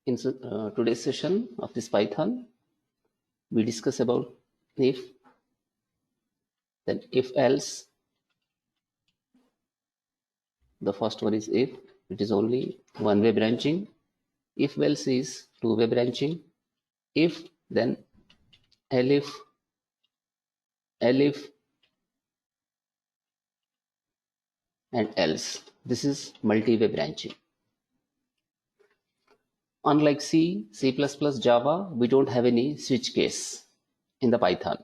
In today's session of this Python, we discuss about if, then if else. The first one is if, it is only one way branching. If else is two way branching. If, then elif, elif, and else. This is multi-way branching. Unlike C, C++, Java, we don't have any switch case in the Python.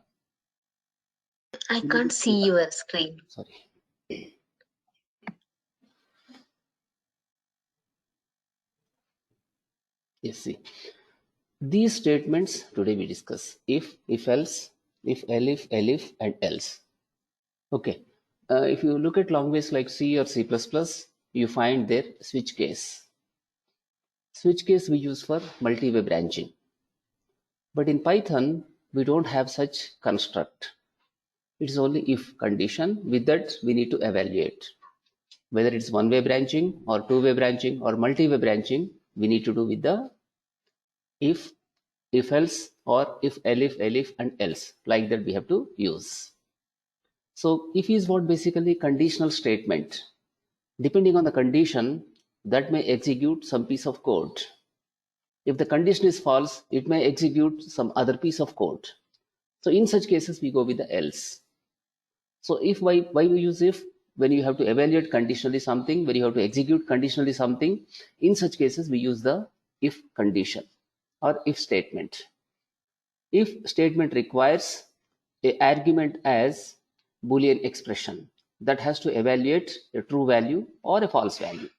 I can't see your screen. Sorry. Yes, see. These statements today we discuss if else, if elif, and else. Okay. If you look at languages like C or C++, you find their switch case. Switch case we use for multi-way branching. But in Python, we don't have such construct. It is only if condition. With that, we need to evaluate. Whether it's one-way branching or two-way branching or multi-way branching, we need to do with the if else, or if elif, and else. Like that we have to use. So if is what basically conditional statement. Depending on the condition, that may execute some piece of code. If the condition is false, it may execute some other piece of code. So in such cases, we go with the else. So if why we use if? When you have to evaluate conditionally something, when you have to execute conditionally something, in such cases we use the if condition or if statement. If statement requires a argument as Boolean expression that has to evaluate a true value or a false value.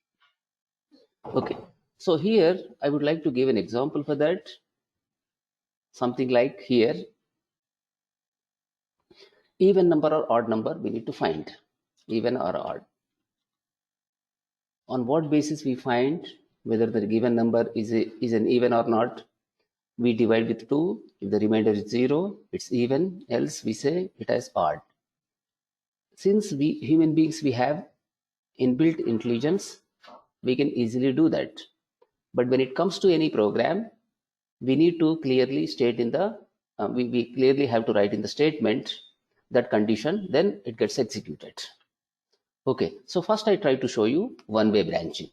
Okay, so here I would like to give an example for that. Something like here, even number or odd number we need to find, even or odd. On what basis we find whether the given number is an even or not? We divide with 2. If the remainder is 0, it's even, else we say it as odd. Since we human beings, we have inbuilt intelligence, we can easily do that. But when it comes to any program, we need to clearly state in the we clearly have to write in the statement that condition, then it gets executed. Okay, so first I try to show you one-way branching.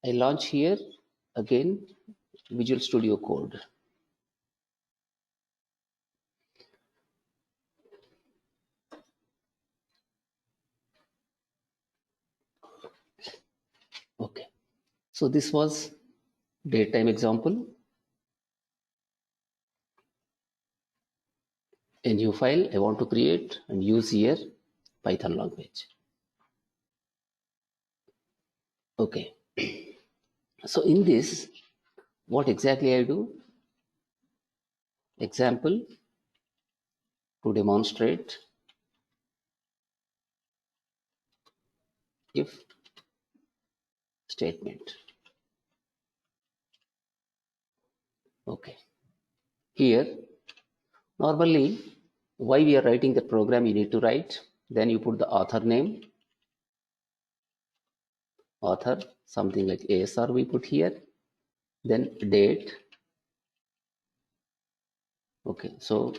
I launch here again Visual Studio Code. Okay, so this was daytime example. A new file I want to create and use here Python language. Okay, so in this, what exactly I do? Example to demonstrate if statement. Okay, here normally why we are writing the program, you need to write, then you put the author name, author, something like ASR we put here, then date. Okay, so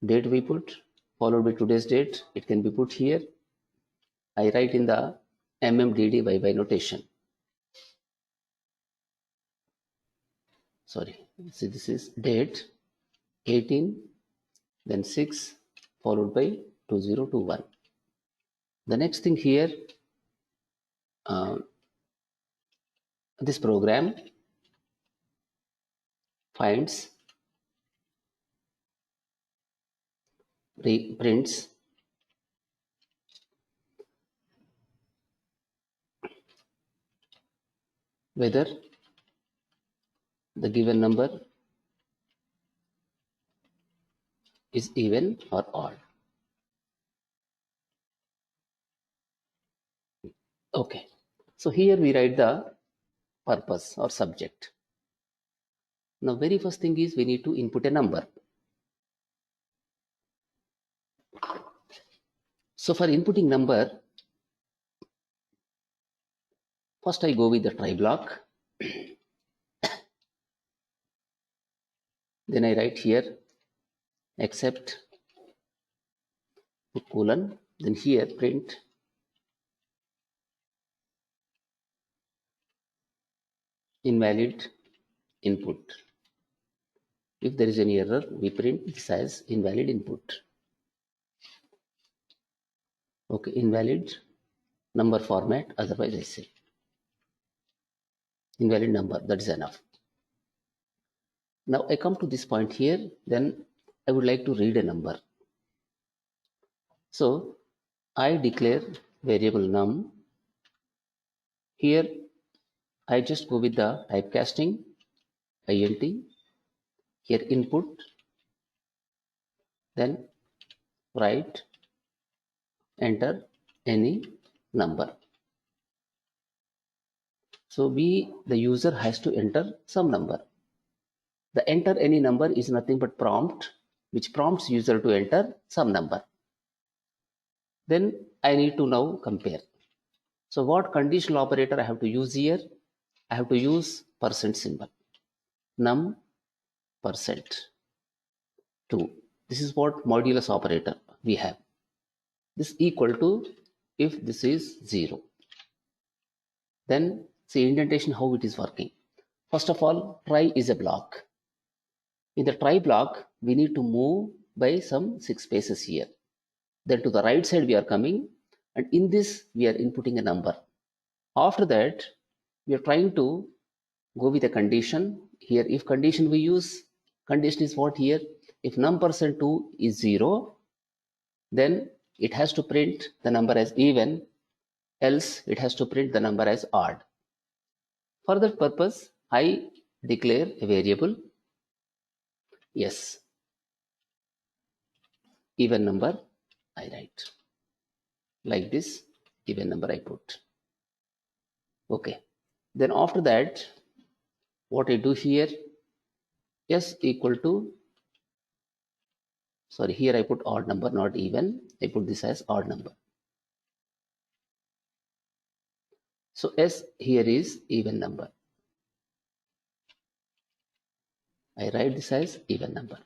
date we put followed by today's date. It can be put here. I write in the MMDDYY notation. Sorry, see, this is date 18, then 6 followed by 2021. The next thing here, this program finds, prints whether the given number is even or odd. Okay, so here we write the purpose or subject. Now very first thing is we need to input a number. So for inputting number, first I go with the try block. Then I write here except colon, then here print invalid input. If there is any error, we print this as invalid input. Okay, invalid number format, otherwise I say invalid number, that is enough. Now I come to this point here, then I would like to read a number. So I declare variable num. Here I just go with the typecasting int, here input, then write enter any number. So the user has to enter some number. The enter any number is nothing but prompt, which prompts user to enter some number. Then I need to now compare. So what conditional operator I have to use here? I have to use percent symbol. Num percent 2. This is what modulus operator we have. This equal to if this is 0. Then see indentation how it is working. First of all, try is a block. In the try block, we need to move by some 6 spaces here. Then to the right side we are coming, and in this we are inputting a number. After that, we are trying to go with a condition. Here if condition we use, condition is what here? If num percent 2 is 0, then it has to print the number as even, else it has to print the number as odd. For that purpose, I declare a variable yes, even number I write. Like this, even number I put. Okay. Then after that, what I do here, s equal to, sorry, here I put odd number, not even. I put this as odd number. So s here is even number. I write this as even number.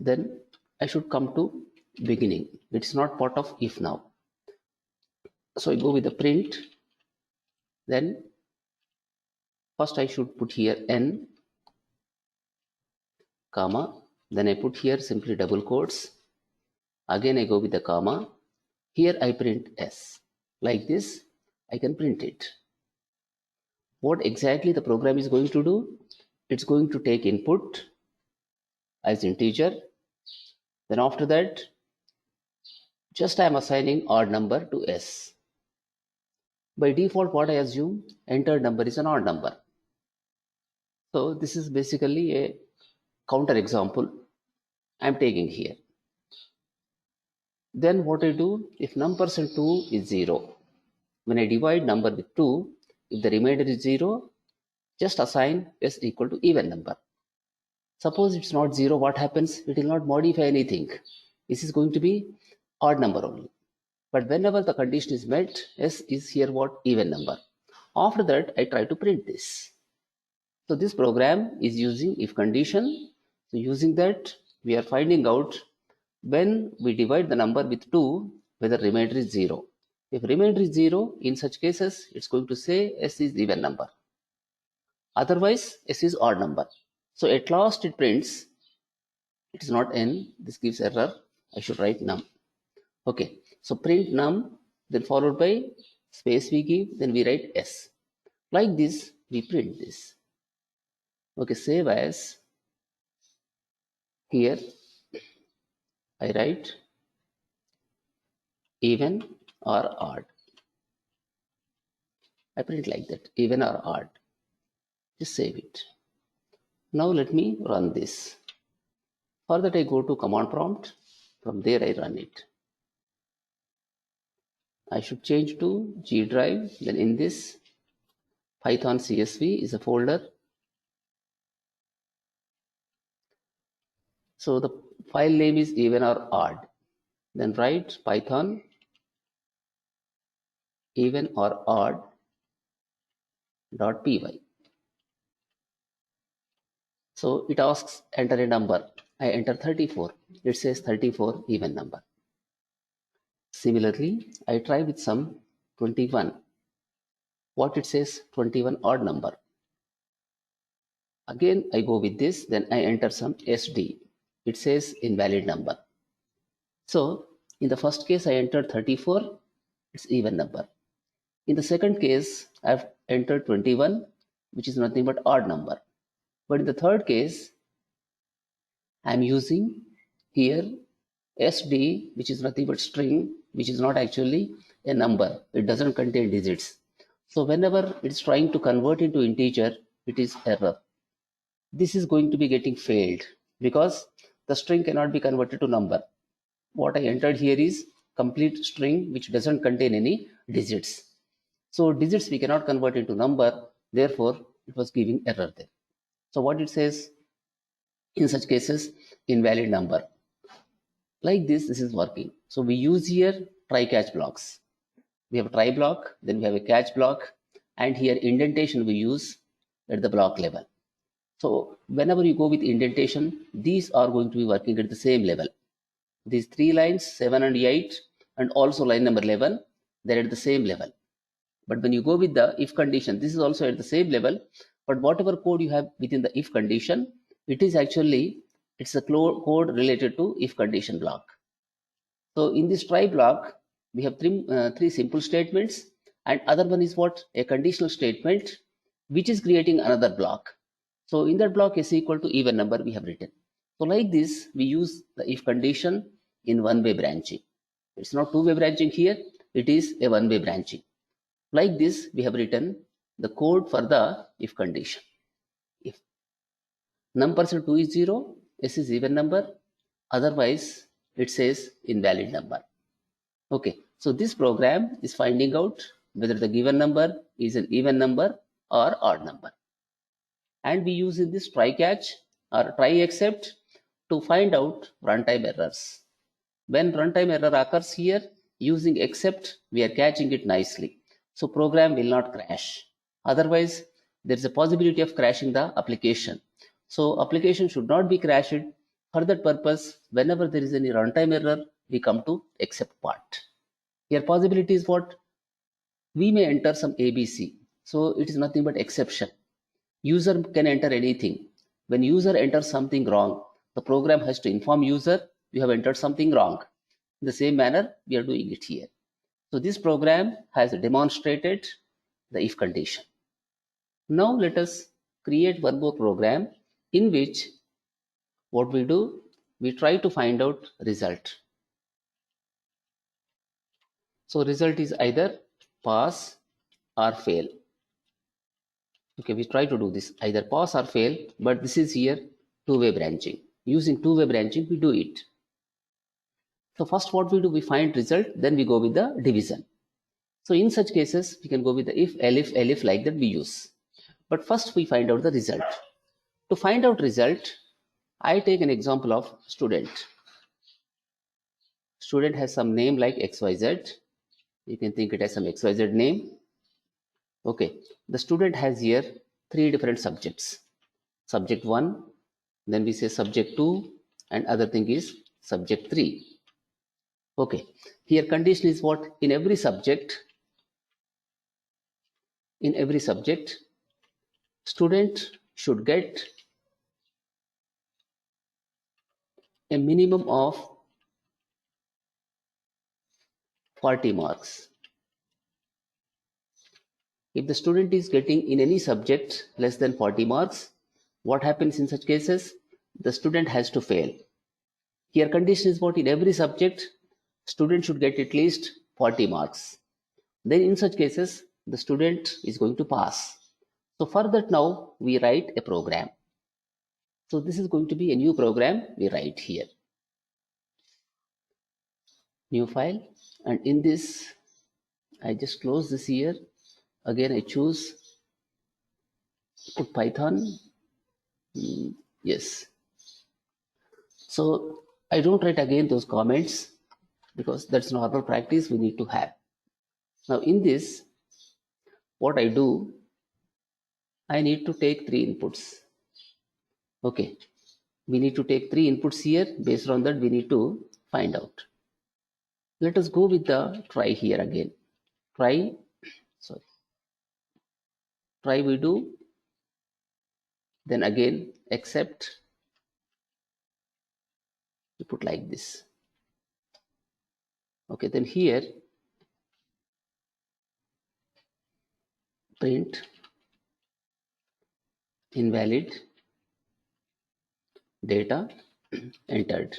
Then I should come to beginning. It's not part of if now. So I go with the print. Then first I should put here n, comma. Then I put here simply double quotes. Again I go with the comma. Here I print s. Like this, I can print it. What exactly the program is going to do? It's going to take input as integer. Then after that, just I am assigning odd number to s. By default, what I assume, entered number is an odd number. So this is basically a counter example I am taking here. Then what I do, if num percent 2 is 0, when I divide number with 2, if the remainder is 0, just assign s equal to even number. Suppose it's not 0, what happens? It will not modify anything. This is going to be odd number only. But whenever the condition is met, s is here what? Even number. After that, I try to print this. So this program is using if condition. So using that, we are finding out when we divide the number with 2, whether remainder is 0. If remainder is 0, in such cases, it's going to say s is even number. Otherwise, s is odd number. So at last it prints, it is not n, this gives error, I should write num. Okay, so print num, then followed by space we give, then we write s. Like this, we print this. Okay, save as, here I write even or odd. I print like that, even or odd. Just save it. Now let me run this. For that I go to command prompt. From there I run it. I should change to G drive. Then in this Python CSV is a folder. So the file name is even or odd. Then write Python even or odd .py. So it asks enter a number. I enter 34. It says 34 even number. Similarly, I try with some 21. What it says 21 odd number. Again, I go with this, then I enter some SD. It says invalid number. So in the first case, I entered 34, it's even number. In the second case, I've entered 21, which is nothing but odd number. But in the third case, I'm using here SD, which is nothing but string, which is not actually a number. It doesn't contain digits. So whenever it's trying to convert into integer, it is error. This is going to be getting failed because the string cannot be converted to number. What I entered here is complete string which doesn't contain any digits. So digits we cannot convert into number, therefore it was giving error there. So what it says in such cases, invalid number. Like this is working. So we use here try catch blocks. We have a try block, then we have a catch block, and here indentation we use at the block level. So whenever you go with indentation, these are going to be working at the same level. These three lines, 7 and 8, and also line number 11, they're at the same level. But when you go with the if condition, this is also at the same level, but whatever code you have within the if condition, it's a code related to if condition block. So in this try block, we have three simple statements, and other one is what? A conditional statement, which is creating another block. So in that block is equal to even number we have written. So like this, we use the if condition in one-way branching. It's not two-way branching here, it is a one-way branching. Like this, we have written the code for the if condition. If num%2 is 0, S is even number, otherwise it says invalid number. Okay, so this program is finding out whether the given number is an even number or odd number. And we use this try catch or try except to find out runtime errors. When runtime error occurs here, using except, we are catching it nicely. So program will not crash. Otherwise, there is a possibility of crashing the application. So application should not be crashed. For that purpose, whenever there is any runtime error, we come to except part. Here possibility is what? We may enter some ABC. So it is nothing but exception. User can enter anything. When user enters something wrong, the program has to inform user you have entered something wrong. In the same manner, we are doing it here. So this program has demonstrated the if condition. Now let us create one more program in which what we do, we try to find out result. So result is either pass or fail. Okay, we try to do this either pass or fail, but this is here two-way branching. Using two-way branching, we do it. So first what we do, we find result, then we go with the division. So in such cases, we can go with the if, elif like that we use. But first we find out the result. To find out result, I take an example of student. Student has some name like XYZ. You can think it as some XYZ name. Okay, the student has here three different subjects. Subject 1, then we say subject 2, and other thing is subject 3. Okay, here condition is what? In every subject, student should get a minimum of 40 marks. If the student is getting in any subject less than 40 marks, what happens in such cases? The student has to fail. Here condition is what? In every subject, student should get at least 40 marks. Then in such cases, the student is going to pass. So for that now, we write a program. So this is going to be a new program we write here. New file, and in this, I just close this here. Again, I choose put Python. Yes. So I don't write again those comments because that's normal practice we need to have. Now in this, what I do, I need to take three inputs. Okay, we need to take 3 inputs here. Based on that, we need to find out. Let us go with the try here again. Try we do, then again except, we put like this. Okay, then here print invalid data entered.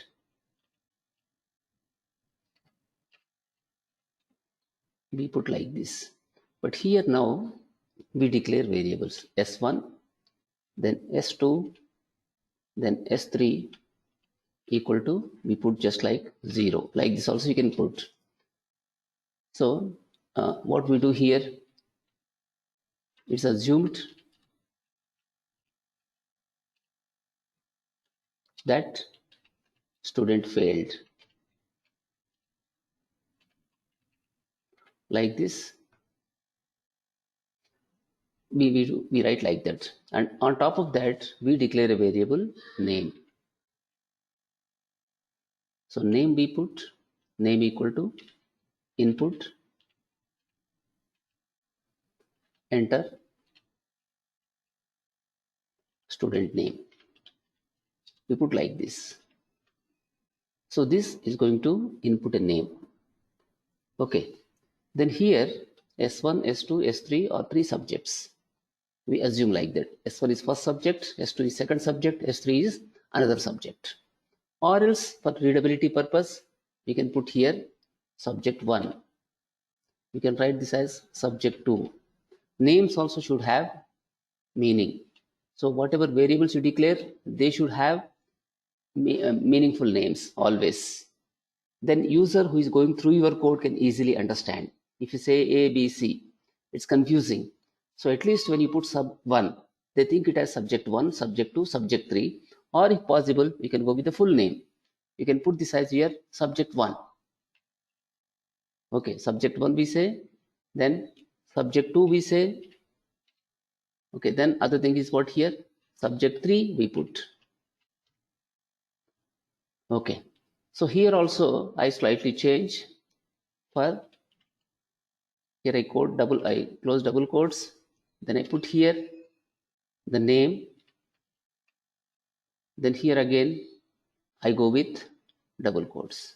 We put like this. But here now we declare variables s1, then s2, then s3 equal to, we put just like 0. Like this also you can put. So what we do here, it's assumed that student failed. Like this, we write like that. And on top of that, we declare a variable name. So name we put, name equal to input, enter student name. We put like this. So this is going to input a name. Okay. Then here S1, S2, S3 are 3 subjects. We assume like that. S1 is first subject, S2 is second subject, S3 is another subject. Or else for readability purpose, we can put here subject 1. We can write this as subject 2. Names also should have meaning. So whatever variables you declare, they should have meaningful names always. Then user who is going through your code can easily understand. If you say A, B, C, it's confusing. So at least when you put sub 1, they think it as subject 1, subject 2, subject 3, or if possible, you can go with the full name. You can put this as here subject 1. Okay, subject 1 we say, then subject 2 we say. Okay, then other thing is what here? Subject 3 we put. Okay, so here also I slightly change. For here I close double quotes, then I put here the name, then here again I go with double quotes.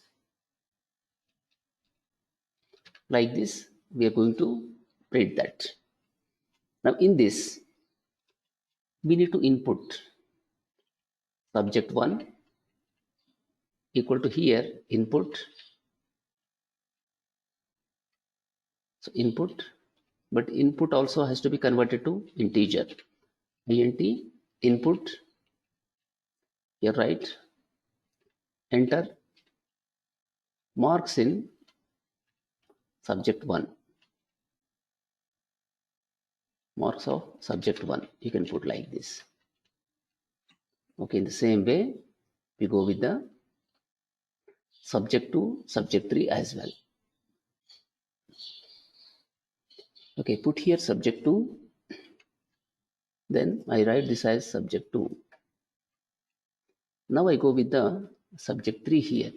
Like this, we are going to print that. Now in this, we need to input subject 1 equal to here input. So input, but input also has to be converted to integer. Int input, here write, enter marks in subject 1. Marks of subject 1, you can put like this. Okay, in the same way, we go with the subject 2, subject 3 as well. Okay, put here subject 2, then I write this as subject 2. Now I go with the subject 3 here.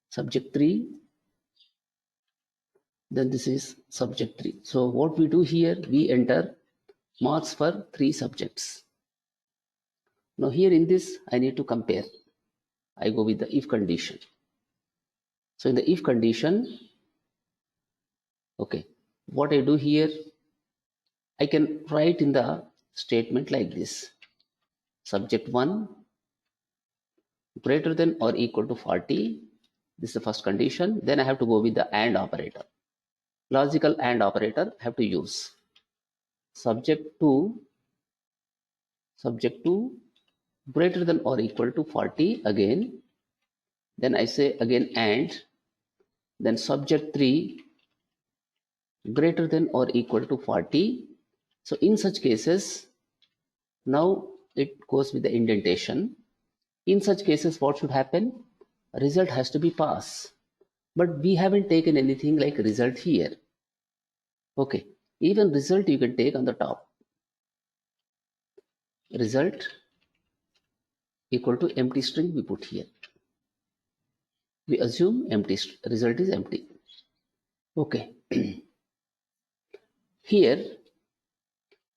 Subject 3, then this is subject 3. So what we do here, we enter marks for 3 subjects. Now here in this, I need to compare. I go with the if condition. So in the if condition, okay, what I do here, I can write in the statement like this. Subject 1 greater than or equal to 40. This is the first condition. Then I have to go with the AND operator. Logical AND operator I have to use. Subject 2 greater than or equal to 40 again. Then I say again AND. Then subject 3 greater than or equal to 40. So in such cases, now it goes with the indentation. In such cases, what should happen? Result has to be pass. But we haven't taken anything like result here. Okay, even result you can take on the top. Result equal to empty string we put here. We assume empty result is empty. Okay. Here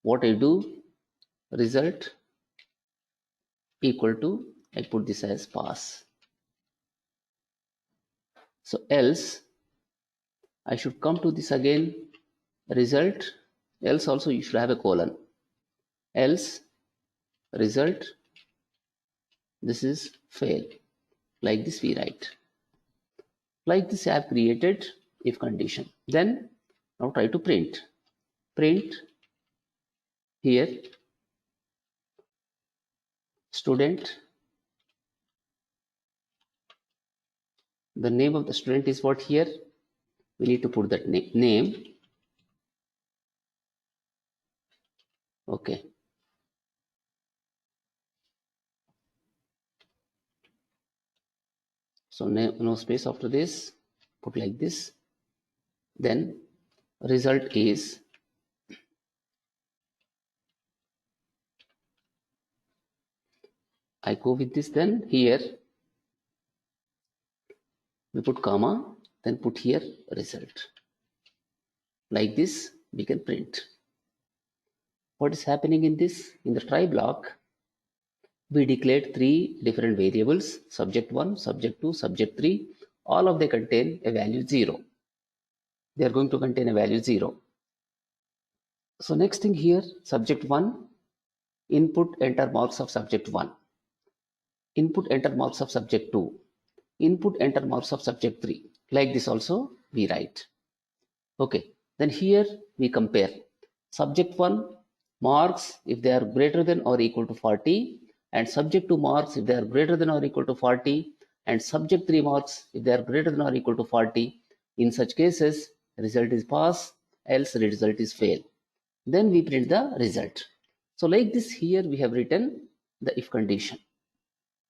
what I do, result equal to, I put this as pass. So else I should come to this again, result, else also you should have a colon, else result, this is fail. Like this we write. Like this I have created if condition. Then now try to print. Print here student. The name of the student is what here? We need to put that name. Okay. So no space after this. Put like this. Then result is I go with this. Then here we put comma, then put here result. Like this we can print. What is happening in this? In the try block, we declared 3 different variables, subject 1, subject 2, subject 3. All of them contain a value 0. They are going to contain a value 0. So next thing here, subject 1, input enter marks of subject 1. Input enter marks of subject 2. Input enter marks of subject 3. Like this also we write. Okay. Then here we compare. Subject 1 marks if they are greater than or equal to 40, and subject 2 marks if they are greater than or equal to 40, and subject 3 marks if they are greater than or equal to 40. In such cases, result is pass, else result is fail. Then we print the result. So like this here we have written the if condition.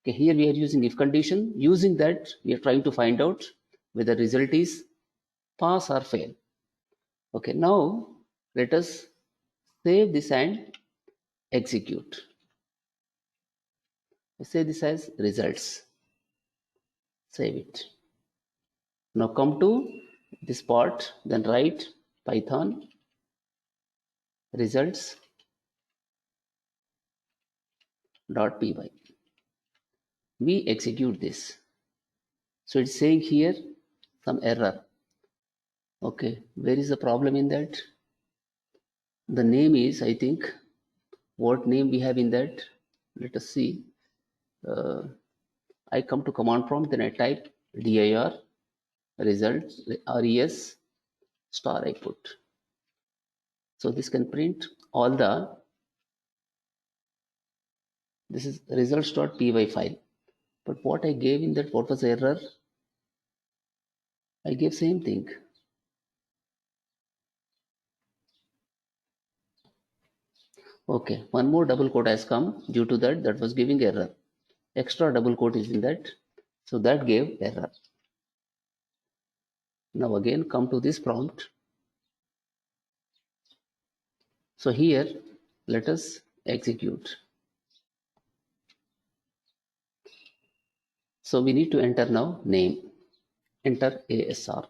Okay, here we are using if condition. Using that we are trying to find out whether result is pass or fail. Okay, now let us save this and execute. I say this as results. Save it. Now come to this part, then write Python results.py. We execute this. So it's saying here some error. Okay, where is the problem in that? The name is, I think, what name we have in that? Let us see. I come to command prompt, then I type dir results res star I put. So this can print all the, this is results.py file. But what I gave in that, what was the error? I gave same thing. Okay, one more double quote has come. Due to that, that was giving error. Extra double quote is in that. So that gave error. Now again come to this prompt. So here let us execute. So we need to enter now name. Enter ASR.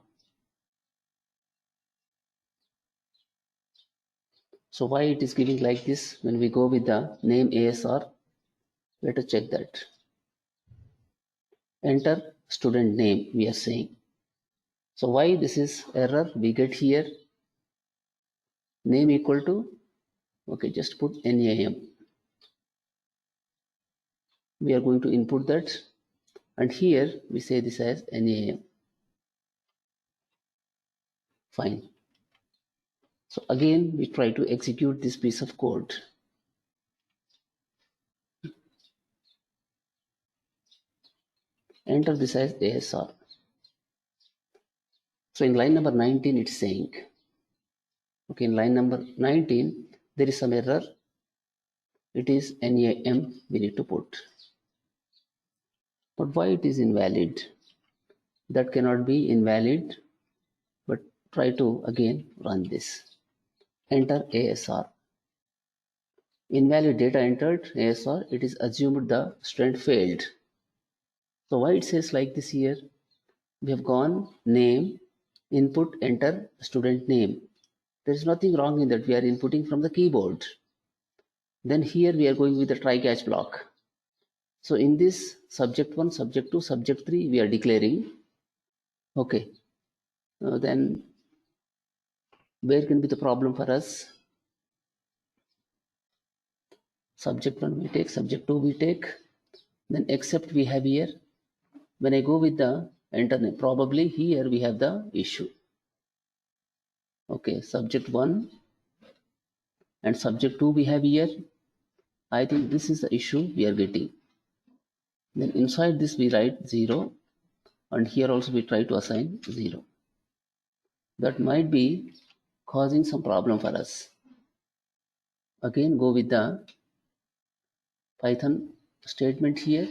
So why it is giving like this when we go with the name ASR? Let us check that. Enter student name we are saying. So why this is error? We get here name equal to, okay, just put NAM. We are going to input that, and here we say this as NAM. Fine. So again we try to execute this piece of code. Enter this as ASR. So in line number 19 it's saying, okay, in line number 19 there is some error. It is NAM we need to put. But why it is invalid? That cannot be invalid, but try to again run this. Enter ASR. Invalid data entered, ASR, it is assumed the student failed. So why it says like this here? We have gone name, input, enter student name. There is nothing wrong in that. We are inputting from the keyboard. Then here we are going with the try catch block. So in this subject 1, subject 2, subject 3, we are declaring. Okay. Then where can be the problem for us? Subject 1 we take, subject 2 we take. Then except we have here, when I go with the enter name, probably here we have the issue. Okay, subject 1 and subject 2 we have here. I think this is the issue we are getting. Then inside this we write 0, and here also we try to assign 0. That might be causing some problem for us. Again go with the Python statement here,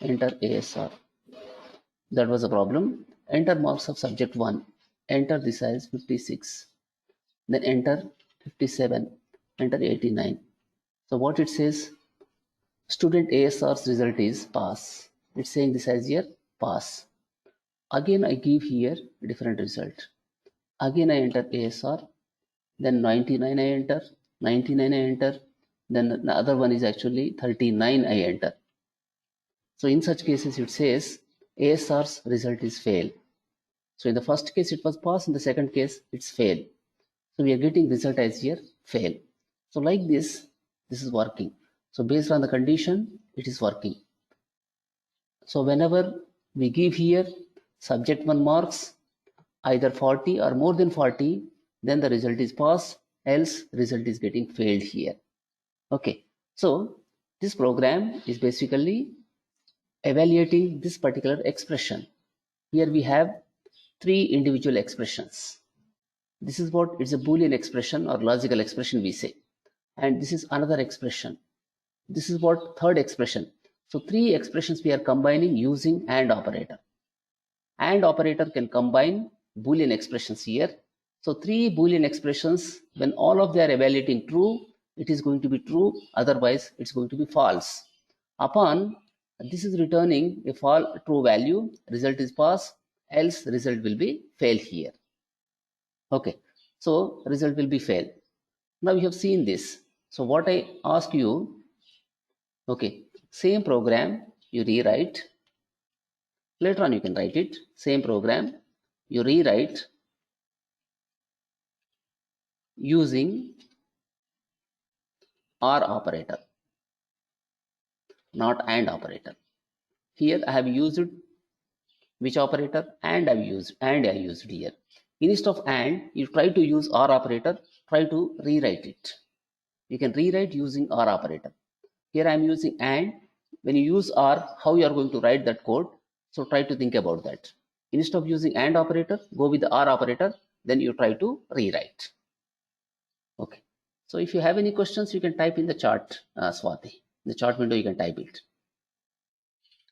enter ASR. That was a problem. Enter marks of subject 1. Enter this as 56. Then enter 57. Enter 89. So what it says? Student ASR's result is pass. It's saying this as here pass. Again I give here different result. Again I enter ASR. Then 99 I enter. 99 I enter. Then the other one is actually 39 I enter. So in such cases it says ASR's result is fail. So in the first case it was pass, in the second case it's fail. So we are getting result as here fail. So like this is working. So based on the condition, it is working. So whenever we give here subject 1 marks, either 40 or more than 40, then the result is pass, else result is getting failed here. Okay, so this program is basically evaluating this particular expression. Here we have 3 individual expressions. This is what it's a Boolean expression or logical expression we say. And this is another expression. This is what third expression. So 3 expressions we are combining using AND operator. AND operator can combine Boolean expressions here. So 3 Boolean expressions, when all of them are evaluating true, it is going to be true, otherwise it's going to be false. Upon this is returning a true value, result is pass, else result will be fail here. Okay, so result will be fail. Now we have seen this. So what I ask you, okay, same program you rewrite. Later on you can write it. Same program you rewrite using OR operator, not AND operator. Here I have used which operator? AND I used here. Instead of AND, you try to use OR operator, try to rewrite it. You can rewrite using OR operator. Here I am using AND. When you use OR, how you are going to write that code? So try to think about that. Instead of using AND operator, go with the OR operator, then you try to rewrite. Okay. So if you have any questions, you can type in the chat, Swati. In the chat window, you can type it.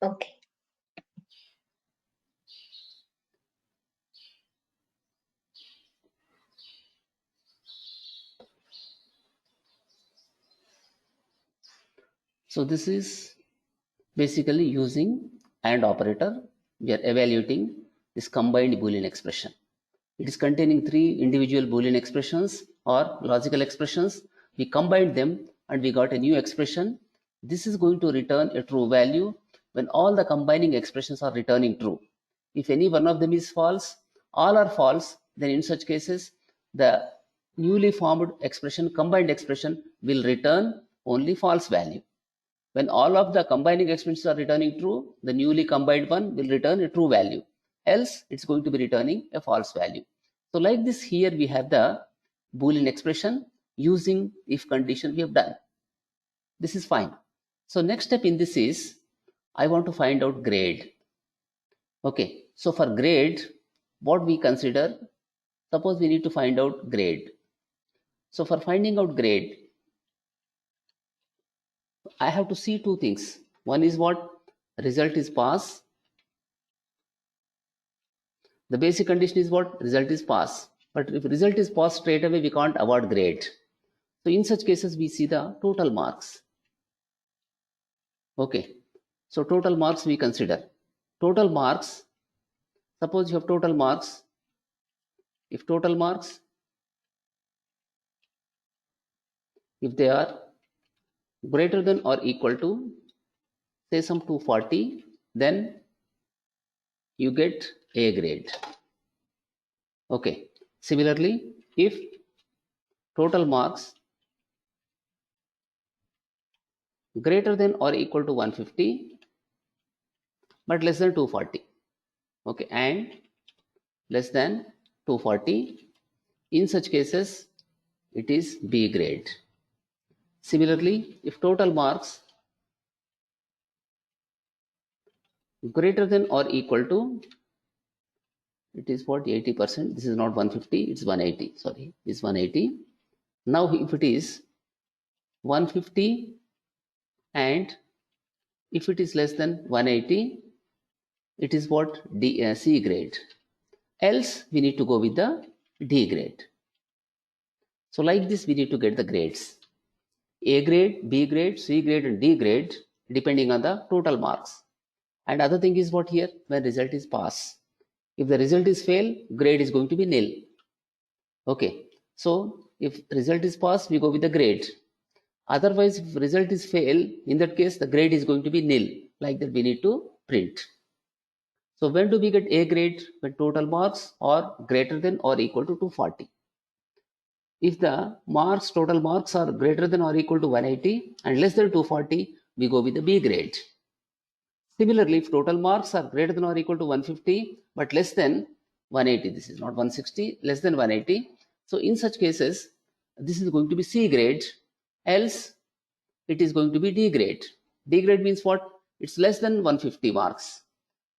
Okay. So this is basically using AND operator. We are evaluating this combined Boolean expression. It is containing 3 individual Boolean expressions or logical expressions. We combined them and we got a new expression. This is going to return a true value when all the combining expressions are returning true. If any one of them is false, all are false, then in such cases, the newly formed expression, combined expression, will return only false value. When all of the combining expressions are returning true, the newly combined one will return a true value. Else, it's going to be returning a false value. So like this, here we have the Boolean expression using if condition we have done. This is fine. So next step in this is, I want to find out grade. Okay, so for grade, what we consider, suppose we need to find out grade. So for finding out grade, I have to see 2 things. One is what? Result is pass. The basic condition is what? Result is pass. But if result is pass straight away, we can't award grade. So in such cases, we see the total marks. Okay. So total marks we consider. Total marks, suppose you have total marks. If total marks, if they are greater than or equal to, say, some 240, then you get A grade. Okay. Similarly, if total marks greater than or equal to 150 but less than 240, okay, and less than 240, in such cases it is B grade. Similarly, if total marks greater than or equal to, it is what, 80%, this is not 150, it's 180, sorry, it's 180. Now if it is 150 and if it is less than 180, it is what, C grade. Else we need to go with the D grade. So like this we need to get the grades. A grade, B grade, C grade and D grade depending on the total marks. And other thing is what here, when result is pass. If the result is fail, grade is going to be nil. Okay. So if result is pass, we go with the grade. Otherwise, if result is fail, in that case, the grade is going to be nil. Like that we need to print. So when do we get A grade? When total marks are greater than or equal to 240. If the marks, total marks are greater than or equal to 180 and less than 240, we go with the B grade. Similarly, if total marks are greater than or equal to 150 but less than 180, this is not 160, less than 180. So in such cases, this is going to be C grade, else it is going to be D grade. D grade means what? It's less than 150 marks.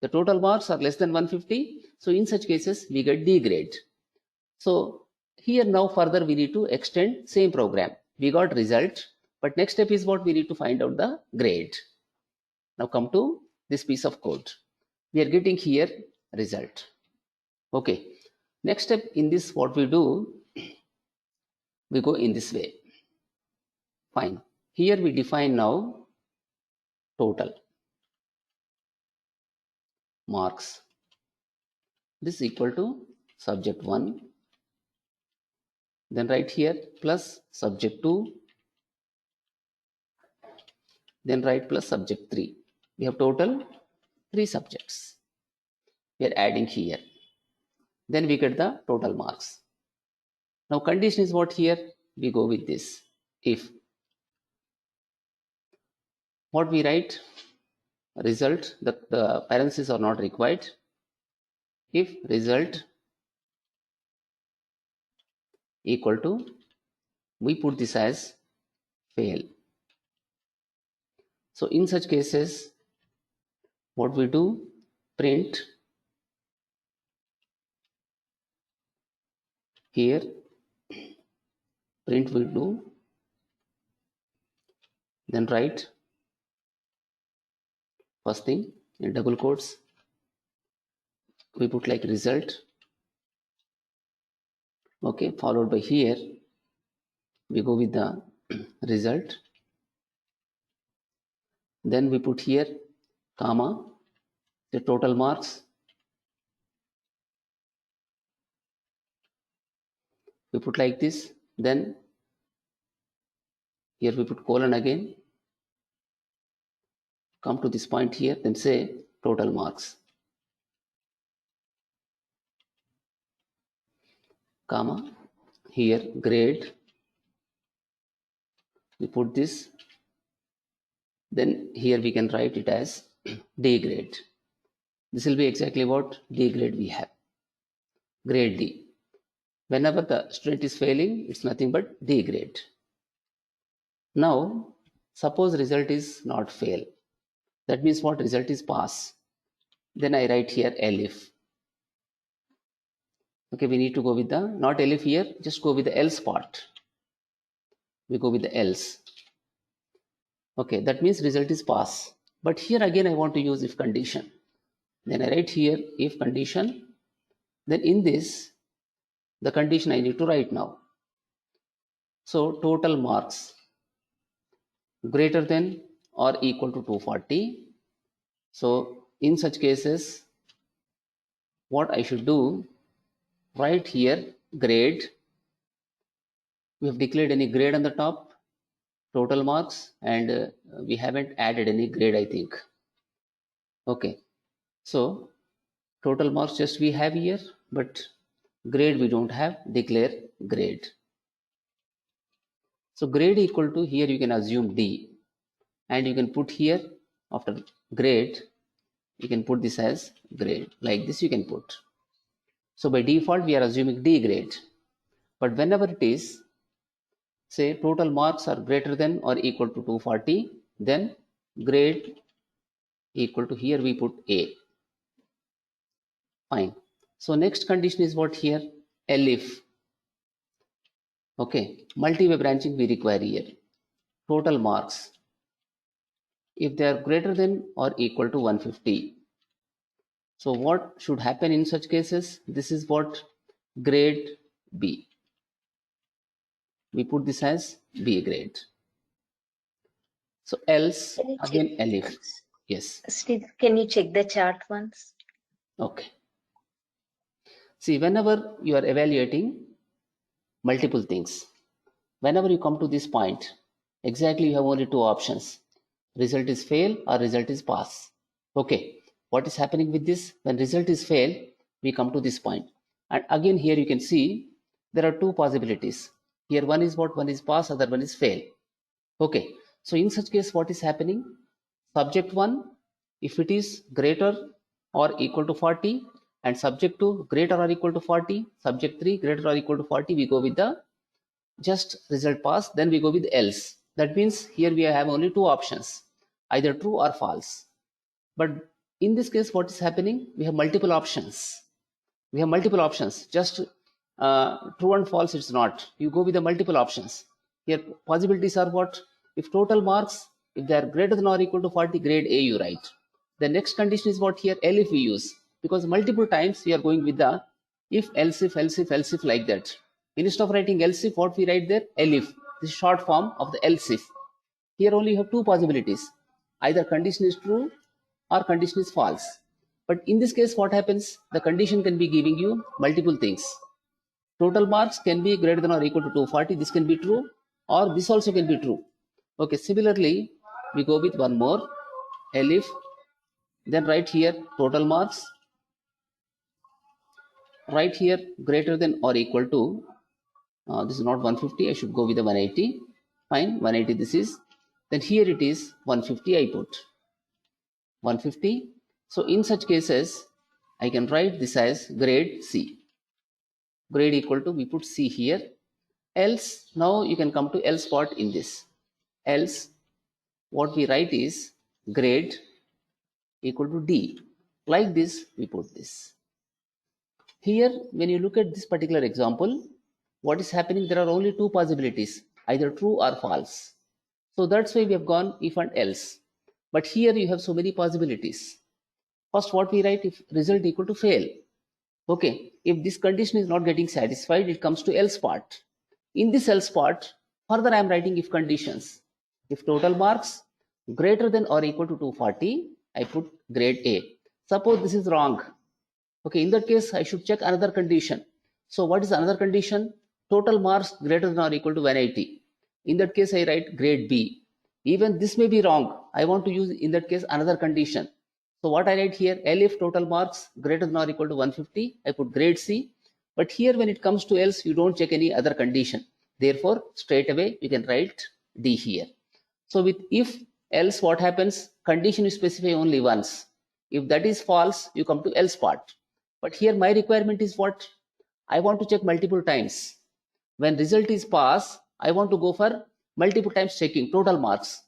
The total marks are less than 150. So in such cases, we get D grade. So here now further we need to extend same program. We got result, but next step is what, we need to find out the grade. Now come to this piece of code. We are getting here result. Okay. Next step in this, what we do, we go in this way. Fine. Here we define now total marks. This is equal to subject 1. Then write here plus subject 2. Then write plus subject 3. We have total 3 subjects. We are adding here. Then we get the total marks. Now condition is what here? We go with this. If what we write, result, the parentheses are not required. If result equal to, we put this as fail. So in such cases, what we do, print here, print will do, then write first thing in double quotes, we put like result, okay, followed by here we go with the result, then we put here comma the total marks, we put like this, then here we put colon again, come to this point here, then say total marks, comma here grade, we put this, then here we can write it as D grade. This will be exactly what D grade we have, grade D. Whenever the student is failing, it's nothing but D grade. Now suppose result is not fail, that means what, result is pass. Then I write here elif. Okay, we need to go with the, not elif here, just go with the else part. We go with the else. Okay, that means result is pass. But here again I want to use if condition. Then I write here if condition. Then in this, the condition I need to write now. So total marks greater than or equal to 240. So in such cases, what I should do, write here grade. We have declared any grade on the top, total marks, and we haven't added any grade, I think. Okay, so total marks just we have here, but grade we don't have. Declare grade. So grade equal to, here you can assume D, and you can put here after grade, you can put this as grade, like this you can put. So by default we are assuming D grade, but whenever it is, say total marks are greater than or equal to 240, then grade equal to, here we put A. Fine. So next condition is what here? Elif. Okay, multi-way branching we require here. Total marks, if they are greater than or equal to 150. So what should happen in such cases? This is what? Grade B. We put this as B grade. So else, Can you again check? Elif. Yes. Steve, can you check the chart once? Okay. See, whenever you are evaluating multiple things, whenever you come to this point, exactly you have only two options. Result is fail or result is pass. Okay. What is happening with this? When result is fail, we come to this point. And again here you can see there are two possibilities. Here one is what? One is pass, other one is fail. Okay. So in such case, what is happening? Subject 1, if it is greater or equal to 40, and subject 2 greater or equal to 40, subject 3 greater or equal to 40, we go with the just result pass, then we go with else. That means here we have only two options, either true or false. But in this case, what is happening? We have multiple options. We have multiple options. Just true and false, it's not. You go with the multiple options. Here, possibilities are what? If total marks, if they are greater than or equal to 40, grade A you write. The next condition is what here? Elif we use. Because multiple times we are going with the if, else if, else if, else if, like that. Instead of writing else if, what we write there? Elif. This is short form of the else if. Here only you have two possibilities. Either condition is true or condition is false. But in this case, what happens? The condition can be giving you multiple things. Total marks can be greater than or equal to 240. This can be true, or this also can be true. Okay, similarly, we go with one more, elif, then write here total marks, write here greater than or equal to, this is not 150, I should go with the 180. Fine, 180 this is. Then here it is 150, I put 150. So in such cases, I can write this as grade C. Grade equal to, we put C here. Else, now you can come to else part in this. Else, what we write is grade equal to D. Like this, we put this. Here, when you look at this particular example, what is happening? There are only two possibilities, either true or false. So that's why we have gone if and else. But here you have so many possibilities. First, what we write? If result equal to fail. Okay, if this condition is not getting satisfied, it comes to else part. In this else part, further I am writing if conditions. If total marks greater than or equal to 240, I put grade A. Suppose this is wrong. Okay, in that case, I should check another condition. So what is another condition? Total marks greater than or equal to 180. In that case, I write grade B. Even this may be wrong. I want to use, in that case, another condition. So what I write here, elif total marks greater than or equal to 150, I put grade C. But here when it comes to else, you don't check any other condition. Therefore, straight away, you can write D here. So with if, else, what happens? Condition you specify only once. If that is false, you come to else part. But here my requirement is what? I want to check multiple times. When result is pass, I want to go for multiple times checking total marks.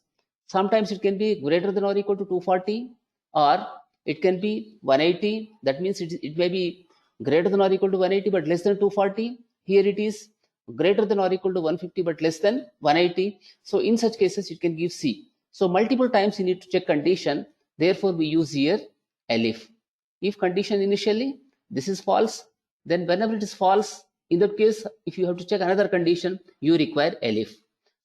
Sometimes it can be greater than or equal to 240, or it can be 180. That means it may be greater than or equal to 180 but less than 240. Here it is greater than or equal to 150 but less than 180. So in such cases, you can give C. So multiple times you need to check condition. Therefore, we use here elif. If condition initially, this is false, then whenever it is false, In that case, if you have to check another condition, you require elif.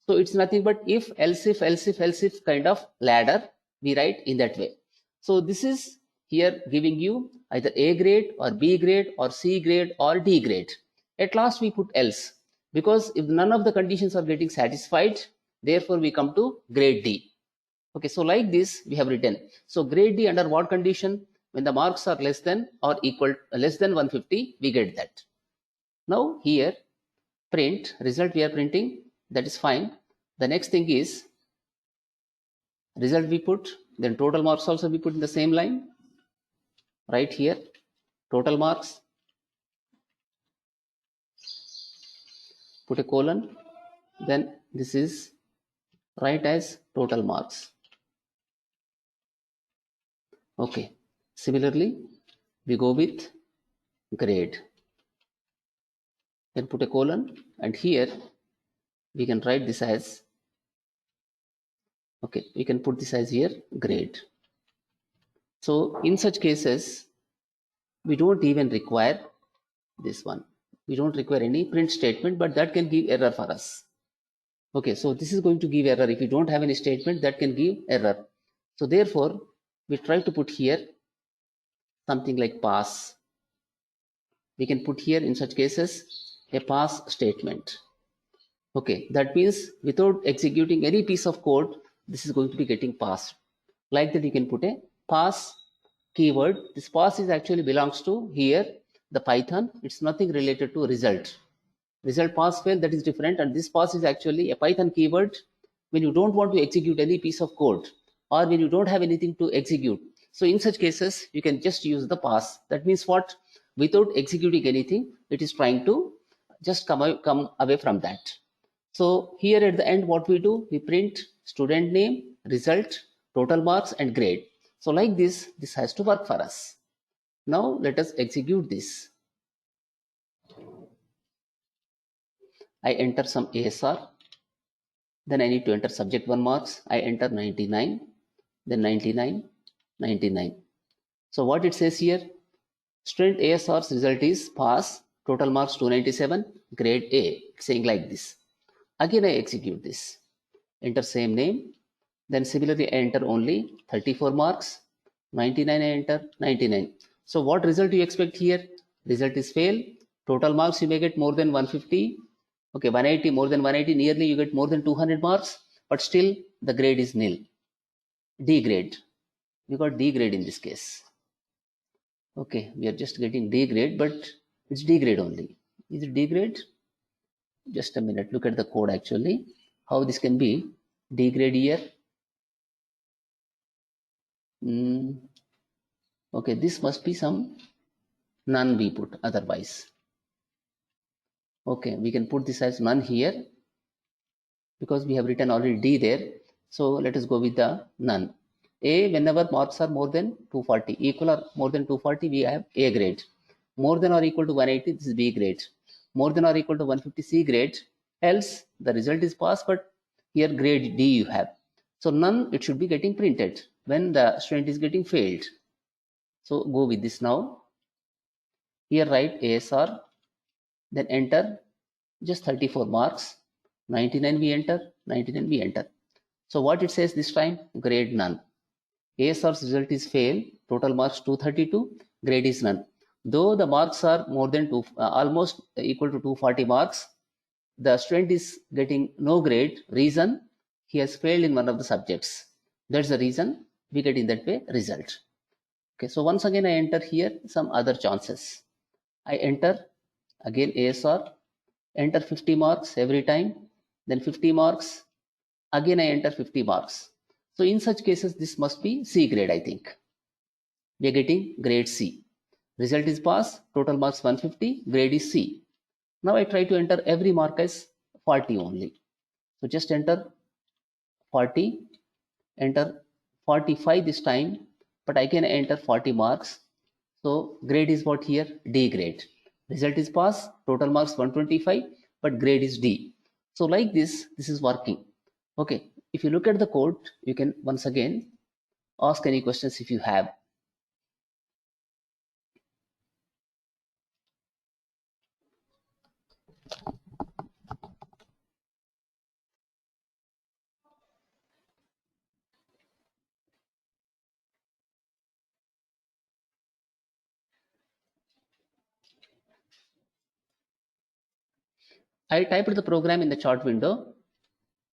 So it's nothing but if, else if, else if, else if kind of ladder we write in that way. So this is here giving you either A grade or B grade or C grade or D grade. At last we put else, because if none of the conditions are getting satisfied, therefore we come to grade D. Okay, so like this we have written. So grade D under what condition? When the marks are less than or equal less than 150, we get that. Now here print result we are printing, that is fine. The next thing is result we put, then total marks also we put in the same line. Right here total marks, put a colon, then this is write as total marks. Okay, similarly we go with grade, then put a colon, and here we can write this as, okay, we can put this as here grade. So in such cases we don't even require this one, we don't require any print statement, but that can give error for us. Okay, so this is going to give error if you don't have any statement, that can give error. So therefore we try to put here something like pass. We can put here in such cases a pass statement. Okay, that means without executing any piece of code, this is going to be getting passed. Like that you can put a pass keyword. This pass is actually belongs to here the Python. It's nothing related to result. Result pass fail, that is different, and this pass is actually a Python keyword when you don't want to execute any piece of code or when you don't have anything to execute. So in such cases you can just use the pass. That means what? Without executing anything, it is trying to just come away from that. So here at the end what we do, we print student name, result, total marks and grade. So like this has to work for us. Now let us execute this. I enter some ASR, then I need to enter subject 1 marks. I enter 99, then 99, 99. So what it says here, student ASR's result is pass, total marks 297, grade A. It's saying like this. Again I execute this, enter same name, then similarly I enter only 34 marks, 99 I enter 99. So what result do you expect here? Result is fail. Total marks you may get more than 150. Okay, 180, more than 180, nearly you get more than 200 marks, but still the grade is nil. D grade. We got D grade in this case. Okay, we are just getting D grade, but it's D grade only. Is it D grade? Just a minute, look at the code actually. How this can be D grade here? Okay, this must be some none we put otherwise. Okay, we can put this as none here because we have written already D there. So let us go with the none. A, whenever marks are more than 240, equal or more than 240, we have A grade. More than or equal to 180, this is B grade. More than or equal to 150, C grade. Else the result is pass, but here grade D you have. So none, it should be getting printed when the student is getting failed. So go with this now. Here write ASR, then enter just 34 marks. 99 we enter, 99 we enter. So what it says this time? Grade none. ASR's result is fail, total marks 232, grade is none. Though the marks are more than almost equal to 240 marks, the student is getting no grade. Reason, he has failed in one of the subjects. That's the reason we get in that way result. Okay, so once again I enter here some other chances. I enter again ASR, enter 50 marks every time, then 50 marks, again I enter 50 marks. So in such cases this must be C grade, I think. We are getting grade C. Result is pass, total marks 150, grade is C. Now I try to enter every mark as 40 only. So just enter 40, enter 45 this time, but I can enter 40 marks. So grade is what here? D grade. Result is pass, total marks 125, but grade is D. So like this is working. Okay, if you look at the code, you can once again ask any questions if you have. I typed the program in the chart window.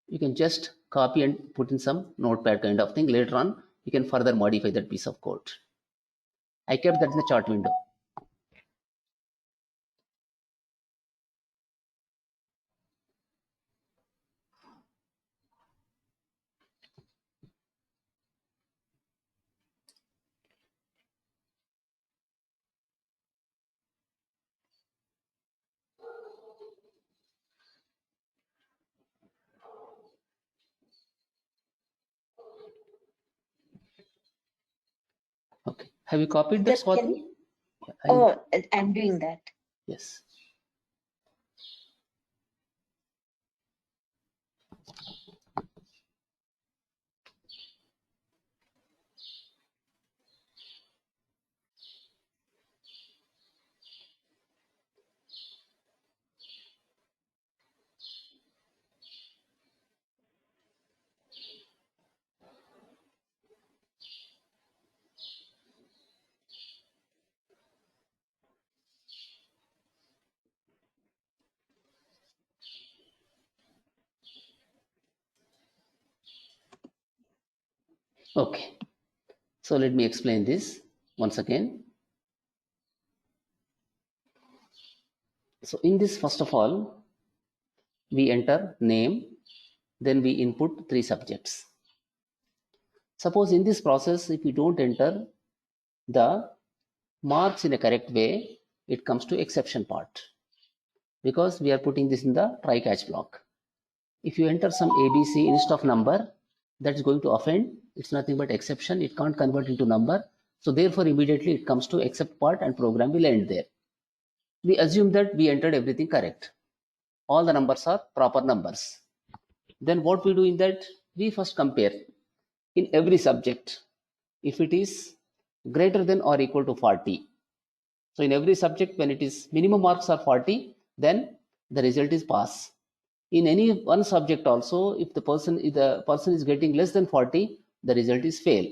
You can just copy and put in some notepad kind of thing. Later on, you can further modify that piece of code. I kept that in the chart window. Okay. Have you copied that spot? Oh, I'm doing that. Yes. Okay. So let me explain this once again. So in this, first of all, we enter name, then we input 3 subjects. Suppose in this process, if we don't enter the marks in a correct way, it comes to exception part, because we are putting this in the try catch block. If you enter some ABC instead of number, that's going to offend. It's nothing but exception. It can't convert into number. So therefore, immediately it comes to except part and program will end there. We assume that we entered everything correct. All the numbers are proper numbers. Then what we do in that, we first compare in every subject. If it is greater than or equal to 40. So in every subject, when it is minimum marks are 40, then the result is pass. In any one subject also, if the person is getting less than 40, the result is fail,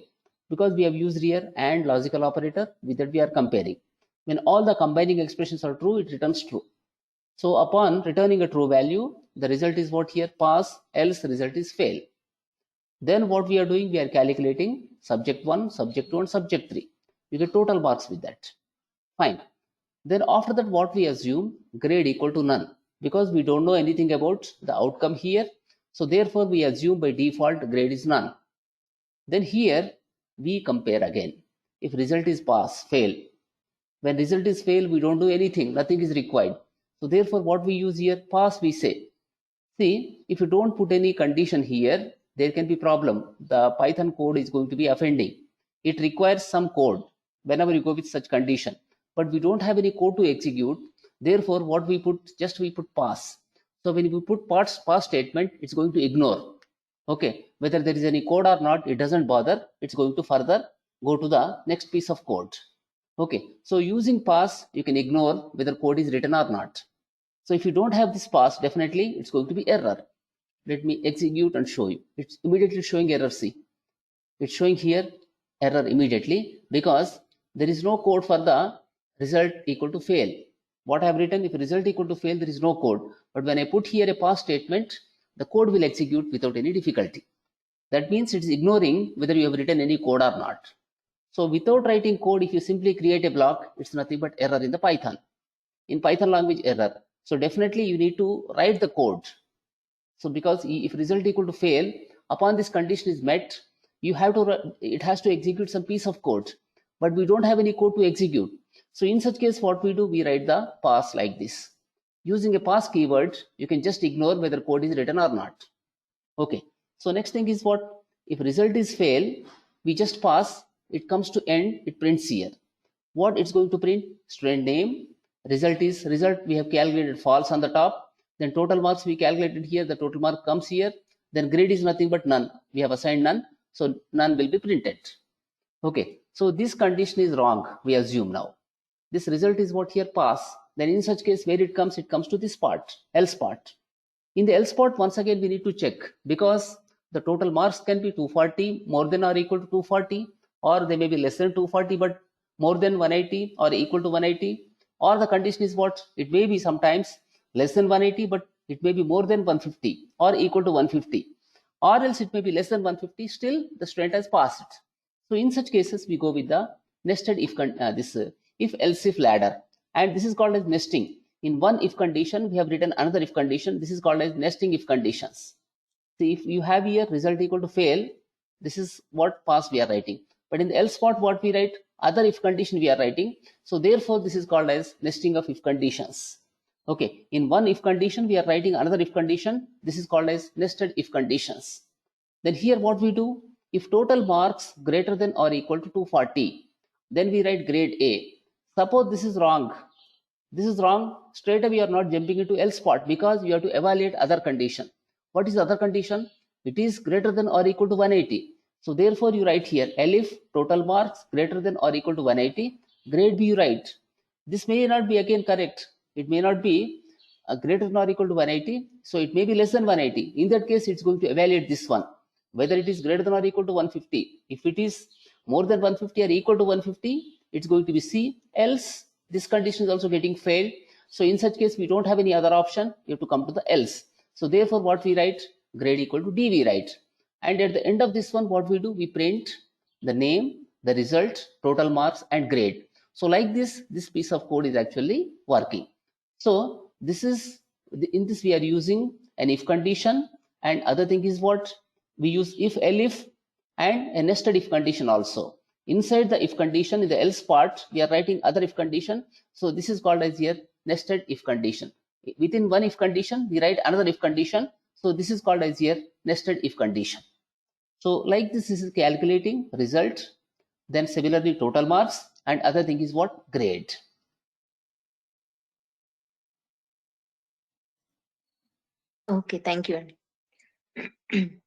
because we have used here and logical operator. With that we are comparing. When all the combining expressions are true, it returns true. So upon returning a true value, the result is what here? Pass, else the result is fail. Then what we are doing, we are calculating subject 1, subject 2 and subject 3. We get total marks with that. Fine. Then after that, what we assume, grade equal to none, because we don't know anything about the outcome here. So therefore we assume by default grade is none. Then here we compare again. If result is pass, fail. When result is fail, we don't do anything, nothing is required. So therefore what we use here, pass we say. See, if you don't put any condition here, there can be problem. The Python code is going to be offending. It requires some code whenever you go with such condition. But we don't have any code to execute. Therefore, what we put, just we put pass. So when we put pass statement, it's going to ignore. Okay, whether there is any code or not, it doesn't bother. It's going to further go to the next piece of code. Okay, so using pass, you can ignore whether code is written or not. So if you don't have this pass, definitely it's going to be error. Let me execute and show you. It's immediately showing error. See, it's showing here error immediately, because there is no code for the result equal to fail. What I have written, if result equal to fail, there is no code. But when I put here a pass statement, the code will execute without any difficulty. That means it is ignoring whether you have written any code or not. So without writing code, if you simply create a block, it's nothing but error in the Python. In Python language, error. So definitely you need to write the code. So because if result equal to fail, upon this condition is met, you have to, it has to execute some piece of code, but we don't have any code to execute. So in such case, what we do, we write the pass like this. Using a pass keyword, you can just ignore whether code is written or not. Okay. So next thing is what? If result is fail, we just pass, it comes to end, it prints here. What it's going to print? Student name. Result is result, we have calculated false on the top. Then total marks we calculated here, the total mark comes here. Then grade is nothing but none. We have assigned none, so none will be printed. Okay, so this condition is wrong, we assume now. This result is what here? Pass. then in such case where it comes to this part, else part. In the else part, once again we need to check, because the total marks can be 240, more than or equal to 240, or they may be less than 240 but more than 180 or equal to 180, or the condition is what, it may be sometimes less than 180 but it may be more than 150 or equal to 150, or else it may be less than 150, still the student has passed. So in such cases we go with the nested if else if ladder, and this is called as nesting. In one if condition we have written another if condition. This is called as nesting if conditions. See, if you have here result equal to fail, this is what pass we are writing, but in the else part what we write, other if condition we are writing. So therefore this is called as nesting of if conditions. Okay, in one if condition we are writing another if condition. This is called as nested if conditions. Then here what we do, if total marks greater than or equal to 240, then we write grade A. Suppose this is wrong, straight away you are not jumping into else part, because you have to evaluate other condition. What is the other condition? It is greater than or equal to 180. So therefore you write here elif total marks greater than or equal to 180, grade B you write. This may not be again correct. It may not be greater than or equal to 180. So it may be less than 180. In that case, it's going to evaluate this one, whether it is greater than or equal to 150. If it is more than 150 or equal to 150, it's going to be C. Else, this condition is also getting failed. So in such case, we don't have any other option. You have to come to the else. So therefore, what we write, grade equal to D we write. And at the end of this one, what we do, we print the name, the result, total marks, and grade. So like this piece of code is actually working. So this is, in this we are using an if condition, and other thing is what, we use if elif and a nested if condition also. Inside the if condition, in the else part, we are writing other if condition. So this is called as here nested if condition. Within one if condition, we write another if condition. So this is called as here nested if condition. So like this is calculating result, then similarly total marks, and other thing is what, grade. Okay, thank you, Andy.